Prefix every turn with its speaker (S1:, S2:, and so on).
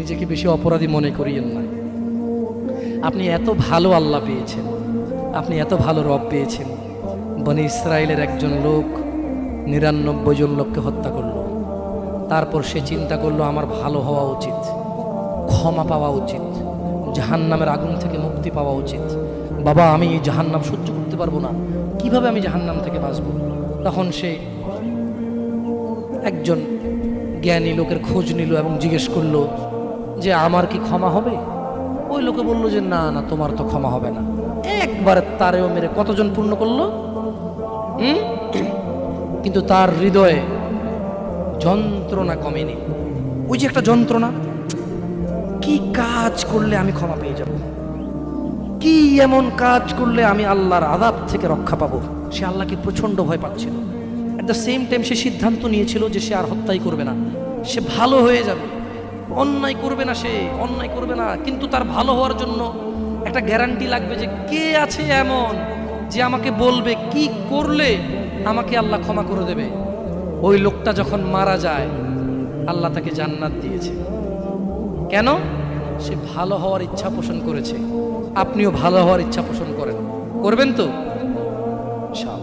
S1: নিজেকে বেশি অপরাধী মনে করিয়েন না। আপনি এত ভালো আল্লাহ পেয়েছেন, আপনি এত ভালো রব পেয়েছেন। বনি ইসরায়েলের একজন লোক 99 জন লোককে হত্যা করলো। তারপর সে চিন্তা করলো আমার ভালো হওয়া উচিত, ক্ষমা পাওয়া উচিত, জাহান্নামের আগুন থেকে মুক্তি পাওয়া উচিত। বাবা আমি এই জাহান্নাম সহ্য করতে পারবো না, কিভাবে আমি জাহান্নাম থেকে বাঁচব? তখন সে একজন জ্ঞানী লোকের খোঁজ নিল এবং জিজ্ঞেস করলো যে আমার কি ক্ষমা হবে? ওই লোকে বলল যে না না, তোমার তো ক্ষমা হবে না। একবারে তারেও মেরে কতজন পূর্ণ করলো? কিন্তু তার হৃদয়ে যন্ত্রণা কমেনি। ওই যে একটা যন্ত্রণা, কি কাজ করলে আমি ক্ষমা পেয়ে যাব, কি এমন কাজ করলে আমি আল্লাহর আযাব থেকে রক্ষা পাবো। সে আল্লাহকে প্রচন্ড ভয় পাচ্ছিল। এট দ্য সেম টাইম সে সিদ্ধান্ত নিয়েছিল যে সে আর হত্যাই করবে না, সে ভালো হয়ে যাবে, অন্যায় করবে না, সে অন্যায় করবে না। কিন্তু তার ভালো হওয়ার জন্য একটা গ্যারান্টি লাগবে যে কে আছে এমন যে আমাকে বলবে কি করলে আমাকে আল্লাহ ক্ষমা করে দেবে। ওই লোকটা যখন মারা যায় আল্লাহ তাকে জান্নাত দিয়েছে। কেন? সে ভালো হওয়ার ইচ্ছা পোষণ করেছে। আপনিও ভালো হওয়ার ইচ্ছা পোষণ করেন, করবেন তো ইনশাআল্লাহ।